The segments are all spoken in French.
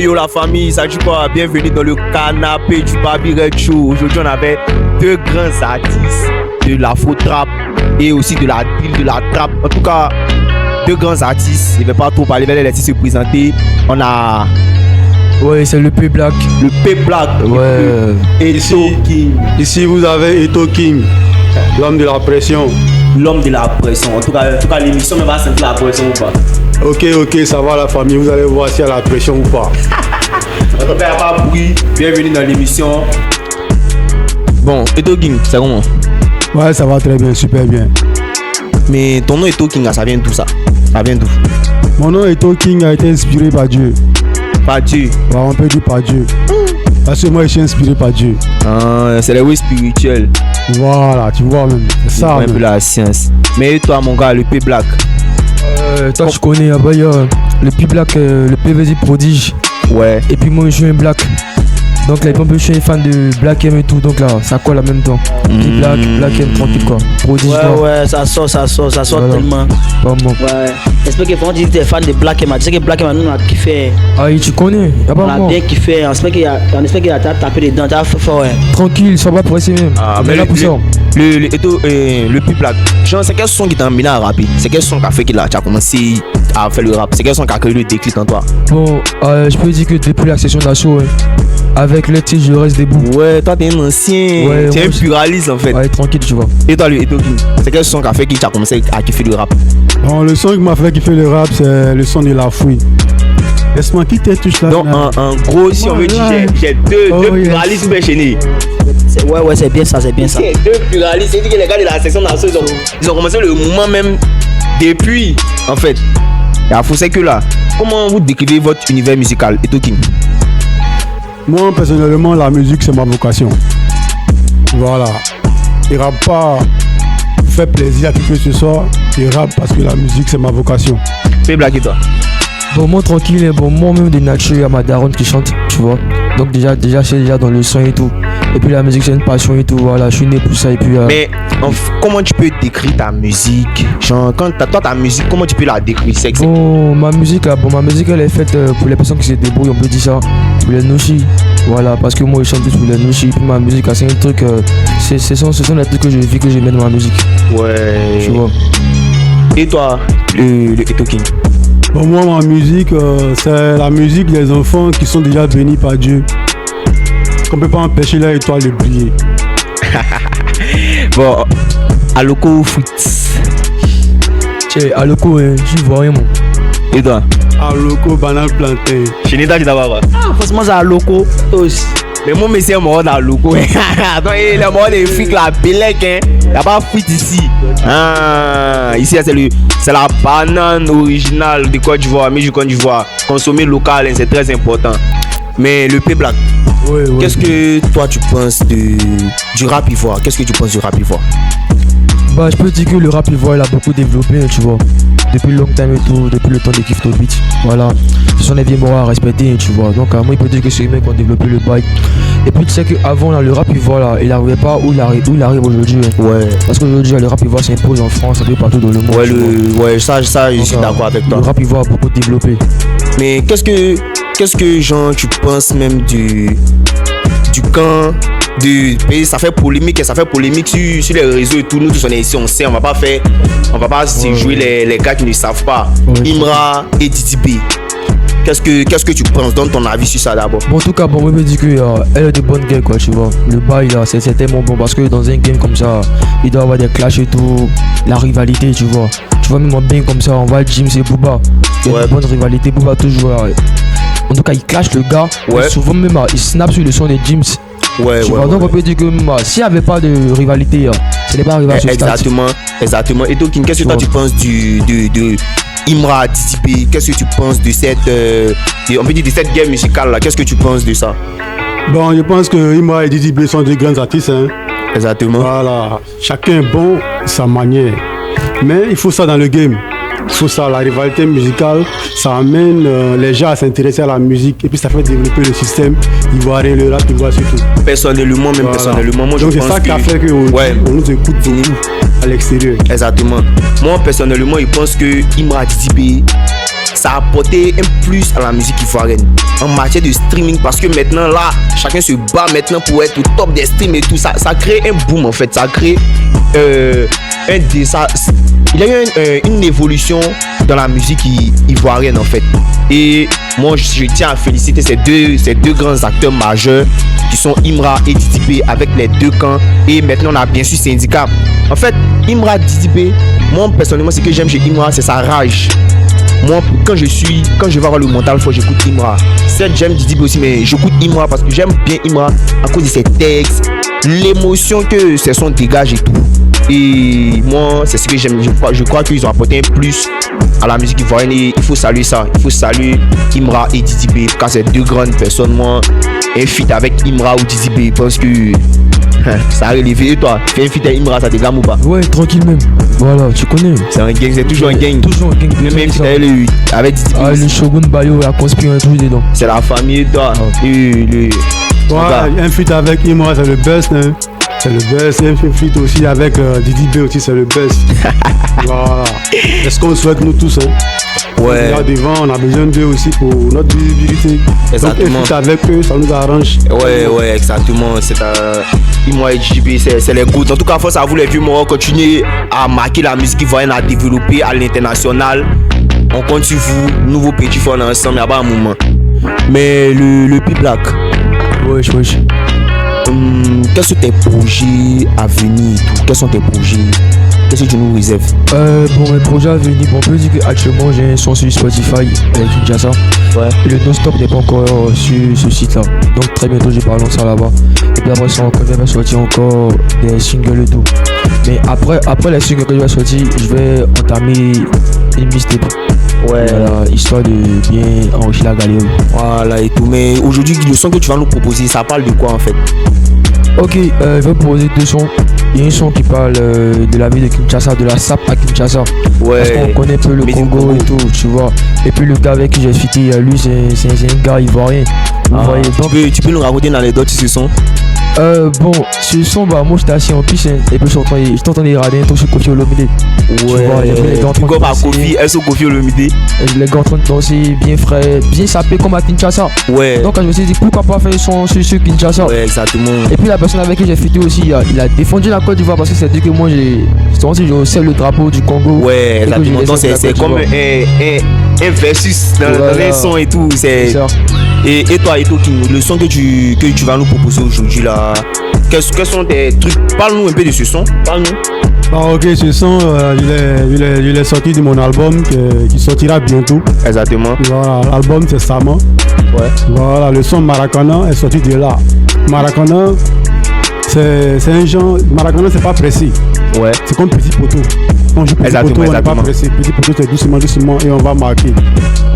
Yo la famille, ça dit quoi? Bienvenue dans le canapé du Babi Red Show. Aujourd'hui on avait deux grands artistes de l'afro-trap et aussi de la drill, de la trap. En tout cas, deux grands artistes. Je ne vais pas trop parler, je vais les laisser se présenter. On a... Ouais, c'est le P Black. Le P Black. Ouais. Et Eto King. Ici vous avez Eto King, l'homme de la pression. L'homme de la pression. En tout cas l'émission ne va sentir la pression ou pas. Ok, ça va la famille, vous allez voir s'il y a la pression ou pas. En tout cas, pas bruit. Bienvenue dans l'émission. Bon, Eto King, c'est comment? Ouais, ça va très bien, super bien. Mais ton nom Eto King, ça vient d'où ça? Ça vient d'où? Mon nom Eto King a été inspiré par Dieu. Par Dieu? Ouais, on peut dire par Dieu. Parce que moi je suis inspiré par Dieu. Ah, c'est les oui spirituels. Voilà, tu vois même. C'est ça. Un peu la science. Mais toi mon gars, le P Black. Toi tu connais, bah, y a le P Black, le PVZ prodige. Ouais. Et puis moi je suis un Black. Donc là, je suis un fan de Black M et tout, donc là, ça colle en même temps. P Black, Black M, tranquille quoi. Prodige. Ouais, ça sort voilà. Tellement. Pas bon. Ouais. J'espère que quand tu dis que tu es fan de Black M, tu sais que Black M, nous on a kiffé. Ah, tu connais, y'a pas on a bien kiffé, on espère qu'il y a tapé dedans, t'as fait fort, ouais. Tranquille, ça va presser même. Ah, mais là pour ça. Le P Black, genre c'est quel son qui t'a amené à rapper? C'est quel son qui a fait qu'il a commencé à faire le rap? C'est quel son qui a créé le déclic en toi? Bon, je peux dire que depuis l'accession d'assaut, avec le titre je reste debout. Ouais, toi t'es un ancien, ouais, tu es un pluraliste en fait. Ouais, tranquille tu vois. Et toi le Eto King, c'est quel son qui a fait qu'il a commencé à kiffer le rap? Bon, le son qui m'a fait kiffer le rap, c'est le son de La Fouine. Laisse-moi quitter touche là. Donc en gros, si on veut dire j'ai deux pluralistes enchaînés. Ouais, c'est bien ça. C'est deux pluralistes, c'est-à-dire que les gars de la section d'assaut ils ont commencé le mouvement même depuis en fait. Et à c'est que là, comment vous décrivez votre univers musical, Eto King? Moi personnellement, la musique c'est ma vocation. Voilà. Il rappe pas pour faire plaisir à qui que ce soit. Il rappe parce que la musique c'est ma vocation. Fais blague et toi? Bon, moi tranquille, bon, moi même de nature, il y a ma daronne qui chante, tu vois. Donc déjà c'est déjà dans le son et tout. Et puis la musique c'est une passion et tout, voilà, je suis né pour ça et puis... Mais comment tu peux décrire ta musique? Genre, quand toi ta musique, comment tu peux la décrire? Bon, ma musique elle est faite pour les personnes qui se débrouillent, on peut dire ça, pour les noshis. Voilà, parce que moi je chante plus pour les noshis, puis ma musique c'est un truc, ce sont les trucs que je vis, que je mets dans ma musique. Ouais. Tu vois. Et toi, le Eto King? Pour moi, ma musique, c'est la musique des enfants qui sont déjà bénis par Dieu. Qu'on ne peut pas empêcher leur étoile de briller. Bon, Aloko Fruits. Tiens, Aloko, j'y vois rien, moi. Et toi? Aloko Banane Plantain. Je n'ai pas dit d'abord. Ah, franchement, c'est Aloko aussi. Mais moi, mais c'est mort dans Aloko. Attends, les morts des frics, la bélec, hein. Il n'y a pas de fruits ici. Ah, ici, c'est la banane originale de Côte d'Ivoire, mais du Côte d'Ivoire. Consommer local, hein, c'est très important. Mais le P Black, ouais. Qu'est-ce que toi tu penses du rap ivoire? Qu'est-ce que tu penses du rap ivoire? Bah, je peux dire que le rap ivoire il a beaucoup développé, tu vois. Depuis long time et tout, depuis le temps de Kiff to Beat. Voilà, ce sont des vieux morts à respecter, tu vois. Donc, moi, il peut dire que c'est eux mecs qui ont développé le bail. Et puis, tu sais qu'avant, là, le rap ivoire, là, il n'arrivait pas où il arrive aujourd'hui. Hein. Ouais. Parce qu'aujourd'hui, le rap ivoire s'impose en France, un peu partout dans le monde. Ouais, ça je suis d'accord avec toi. Le rap ivoire a beaucoup développé. Mais qu'est-ce que genre, tu penses même du camp du pays? Ça fait polémique sur les réseaux et tout. Nous tous on est ici, on sait, on va pas jouer les gars qui ne savent pas. Imra et Didi B. Qu'est-ce que tu penses? Donne ton avis sur ça d'abord. Bon, en tout cas, bon, moi je me dis qu'elle est de bonne gueule, quoi, tu vois. Le bail là, c'est tellement bon parce que dans un game comme ça, il doit y avoir des clashs et tout, la rivalité, tu vois. Tu vois, même en bien comme ça, on va Jim et Booba. Il y a une bonne rivalité, Booba toujours. En tout cas, il clash le gars. Et souvent même, il snap sur le son des Jims. Donc on peut dire que s'il n'y avait pas de rivalité, ce n'est pas arrivé à ce stade. Exactement. Et donc, qu'est-ce que toi tu penses de Imra, Didi B? Qu'est-ce que tu penses de cette guerre musicale là? Qu'est-ce que tu penses de ça? Bon, je pense que Imra et Didi B sont des grands artistes. Hein. Exactement. Voilà, chacun est bon de sa manière. Mais il faut ça dans le game. Il faut ça, la rivalité musicale, ça amène les gens à s'intéresser à la musique et puis ça fait développer le système ivoirien, le rap ivoirien surtout. Personnellement, moi donc c'est ça qui a fait qu'on nous écoute beaucoup à l'extérieur. Exactement. Moi personnellement, je pense que Imra Didi B, ça a apporté un plus à la musique ivoirienne en matière de streaming, parce que maintenant là, chacun se bat maintenant pour être au top des streams et tout. Ça crée un boom en fait, ça crée il y a eu une évolution dans la musique ivoirienne en fait. Et moi je tiens à féliciter ces deux grands acteurs majeurs qui sont Imra et Didi B, avec les deux camps. Et maintenant on a bien sûr Syndicat. En fait, Imra, Didi B, moi personnellement ce que j'aime chez Imra, c'est sa rage. Moi quand je vais voir le mental fort, j'écoute Imra. Certes j'aime Didi B aussi, mais j'écoute Imra parce que j'aime bien Imra à cause de ses textes, l'émotion que ses sons dégagent et tout. Et moi c'est ce que j'aime. Je crois qu'ils ont apporté un plus à la musique ivoirienne et il faut saluer ça. Il faut saluer Imra et Didi B, car c'est deux grandes personnes. Moi un feat avec Imra ou Didi B, parce que ça a relevé. Et toi, fais un feat avec Imra, ça te gamme ou pas? Ouais, tranquille même. Voilà, tu connais. C'est un gang, c'est toujours un gang. Toujours un gang. Le même feat avec Didi B. Ah, le Shogun Bayo, la conspiration est toujours dedans. C'est la famille, toi. Ouais, un feat avec Imra, c'est le best, hein. C'est le best. Et un feat aussi avec Didi B aussi, c'est le best. Voilà. C'est ce qu'on souhaite nous tous, hein. Ouais. Là devant, on a besoin d'eux aussi pour notre visibilité. Exactement. Donc un feat avec eux, ça nous arrange. Ouais, exactement. C'est Imra et Didi B, c'est les gouttes. En tout cas, force à vous les vieux morts, continuez à marquer la musique ivoirienne, à développer à l'international. On compte sur vous, nouveaux petits fonds ensemble, il n'y a pas un moment. Mais le P-Black, Wesh. quels sont tes projets à venir? Quels sont tes projets? Qu'est-ce que tu nous réserves? Bon, mes projets à venir, bon, on peut dire qu'actuellement j'ai un son sur Spotify avec Kinshasa. Ouais. Et le non-stop n'est pas encore sur ce site-là. Donc très bientôt je balance ça là-bas. Et puis après ça, on va sortir encore des singles et tout. Mais après les singles que je vais sortir, je vais entamer une mixtape. Ouais. Voilà, histoire de bien enrichir la galerie. Voilà et tout. Mais aujourd'hui, le son que tu vas nous proposer, ça parle de quoi en fait? Ok, je vais proposer deux sons. Il y a un son qui parle de la ville de Kinshasa, de la SAP à Kinshasa. Ouais. Parce qu'on connaît un peu le Congo et tout, tu vois. Et puis le gars avec qui j'ai fité, lui, c'est un gars ivoirien. Vous voyez, donc, tu peux nous raconter une anecdote sur ce son? bon, ce son, bah, moi j'étais assis en piscine et puis je t'entendais rader un truc sur Kofi Olomide. Ouais, les gars en train de danser. Kofi, elle se Kofi Olomide. Les gars en train de danser, bien frais, bien sapé comme à Kinshasa. Ouais. Donc je me suis dit pourquoi pas faire un son sur Kinshasa. Ouais, exactement. Et puis la personne avec qui j'ai fêté aussi, il a défendu la Côte d'Ivoire parce que c'est dit que moi j'ai sais le drapeau du Congo. Ouais, exactement. Donc c'est comme un versus dans les sons et tout. C'est ça. Et toi, King, le son que tu vas nous proposer aujourd'hui là, quels sont tes trucs? Parle-nous un peu de ce son. Parle-nous. Ah ok, ce son, il est sorti de mon album qui sortira bientôt. Exactement. Voilà, l'album c'est Sama. Ouais. Voilà, le son Maracana est sorti de là. Maracana, c'est un genre. Maracana, c'est pas pressé. Ouais. C'est comme petit poteau. Quand on joue petit poteau, on n'est pas pressé. Petit poteau, c'est doucement et on va marquer.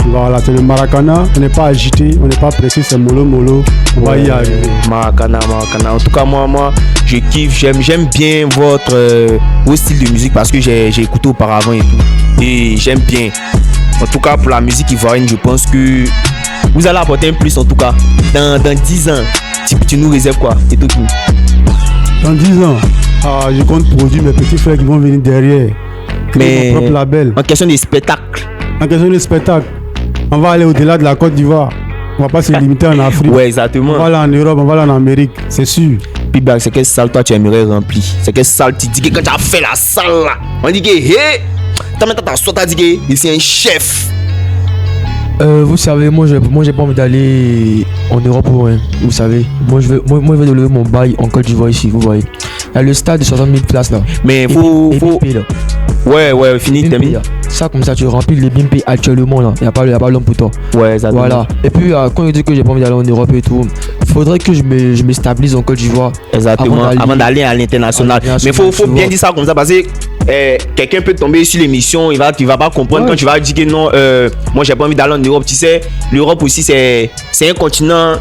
Voilà, c'est le Maracana. On n'est pas agité, on n'est pas pressé, c'est mollo. On va y arriver. Maracana. En tout cas, moi, je kiffe. J'aime bien votre style de musique parce que j'ai écouté auparavant et tout. Et j'aime bien. En tout cas, pour la musique ivoirienne, je pense que vous allez apporter un plus en tout cas. Dans 10 ans, tu nous réserves quoi? Et tout. Dans 10 ans, je compte produire mes petits frères qui vont venir derrière. Mais mon propre label. En question des spectacles. On va aller au-delà de la Côte d'Ivoire. On va pas se limiter en Afrique. Ouais, exactement. On va aller en Europe, on va aller en Amérique, c'est sûr. P-Black, c'est quelle salle toi tu aimerais remplir? C'est quelle salle tu dis que quand tu as fait la salle là, on dit que hé, t'as dit que c'est un chef. Vous savez, moi j'ai pas envie d'aller en Europe ou rien. Vous savez, moi je vais délever mon bail en Côte d'Ivoire ici, vous voyez. Il y a le stade de 60 000 places là. Mais faut... Ouais, fini, terminé. Ça comme ça tu remplis les BMP actuellement là. Il n'y a pas l'homme pour toi. Ouais, exactement. Voilà. Et puis quand je dis que j'ai pas envie d'aller en Europe et tout, faudrait que je me stabilise en Côte d'Ivoire. Exactement. Avant d'aller à l'international. Mais faut bien dire ça comme ça parce que quelqu'un peut tomber sur l'émission, il va pas comprendre quand tu vas dire que non, moi j'ai pas envie d'aller en Europe. Tu sais, l'Europe aussi c'est un continent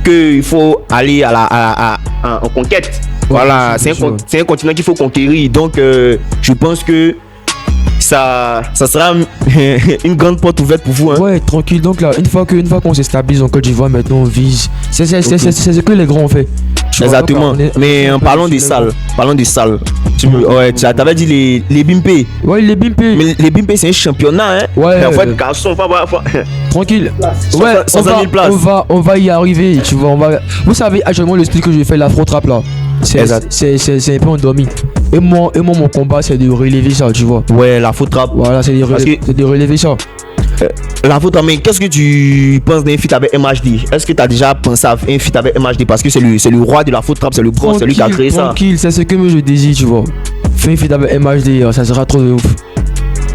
qu'il faut aller en conquête. Voilà, c'est un continent qu'il faut conquérir. Donc je pense que ça sera une grande porte ouverte pour vous. Hein. Ouais, tranquille. Donc là, une fois qu'on s'est stabilisé en Côte d'Ivoire, maintenant on vise. C'est ce que les grands ont fait. Tu vois, Exactement. donc, on est- Mais on est parlons sur des le salles. banc. Parlons des salles. Ouais, tu avais dit les Bimpé. Ouais, il est bimpé. Mais les Bimpé, c'est un championnat. Hein. Ouais. Il faut être garçon. Tranquille. Sans- Ouais, sans on va, 100 000 places. on va y arriver, tu vois. Vous savez, actuellement, le style que je fais, l'afro-trap là, Exact. c'est un peu endormi. Et moi, mon combat, c'est de relever ça, tu vois. Ouais, la faute rap. Voilà, c'est Parce que- de relever ça. La faute rap, mais qu'est-ce que tu penses d'un feat avec MHD? Est-ce que tu as déjà pensé à un feat avec MHD? Parce que c'est le roi de la faute rap, c'est le grand, c'est lui qui a créé ça. Tranquille, c'est ce que moi je désire, tu vois. Fais un feat avec MHD, ça sera trop de ouf.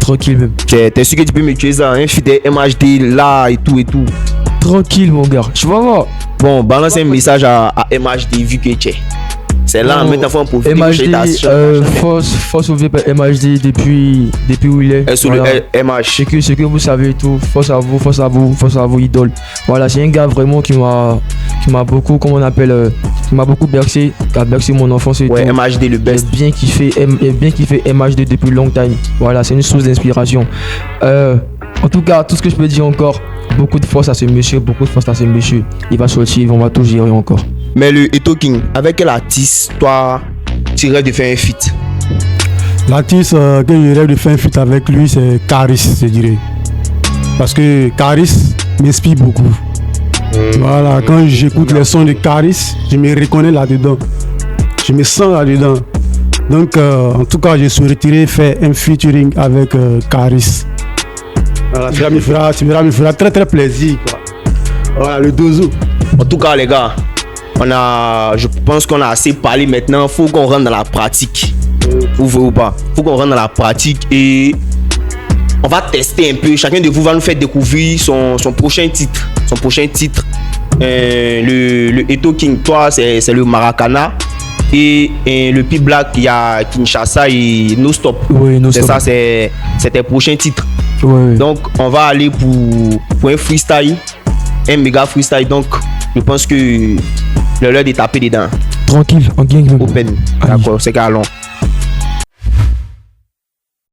Tranquille même. T'es sûr que tu peux me tuer ça? Un feat de MHD là et tout et tout. Tranquille, mon gars. Tu vas voir. Bon, balance un message à MHD vu que tu es. C'est là, Non, maintenant, faut en profiter. MHD, force au VP MHD depuis où il est. Sur Voilà. le MH. Ce que vous savez et tout, force à vous, idole. Voilà, c'est un gars vraiment qui m'a beaucoup, comment on appelle, qui m'a beaucoup bercé, qui a bercé mon enfance et Ouais, tout. MHD le best. J'ai bien kiffé MHD depuis long time. Voilà, c'est une source d'inspiration. En tout cas, tout ce que je peux dire encore, beaucoup de force à ce monsieur, Il va sortir, on va tout gérer encore. Mais le Eto King, avec quel artiste, toi, tu rêves de faire un feat? L'artiste que je rêve de faire un feat avec lui, c'est Caris, je dirais. Parce que Caris m'inspire beaucoup. Voilà, quand j'écoute les sons de Caris, je me reconnais là-dedans. Je me sens là-dedans. Donc, en tout cas, je souhaiterais faire un featuring avec Caris. Voilà, ça me fera très très plaisir, quoi. Voilà, le dozo. En tout cas, les gars, je pense qu'on a assez parlé maintenant. Faut qu'on rentre dans la pratique. Vous voulez ou pas? Faut qu'on rentre dans la pratique et on va tester un peu. Chacun de vous va nous faire découvrir son prochain titre. Le Eto King, toi, c'est le Maracana. Et le P Black, il y a Kinshasa et No Stop. Oui, No C'est Stop. ça, c'est tes prochains titres. Ouais. Donc, on va aller pour un freestyle, un méga freestyle. Donc, je pense que l'heure de taper dedans. Tranquille, en gang même. Open. Allez. D'accord, c'est qu'allons.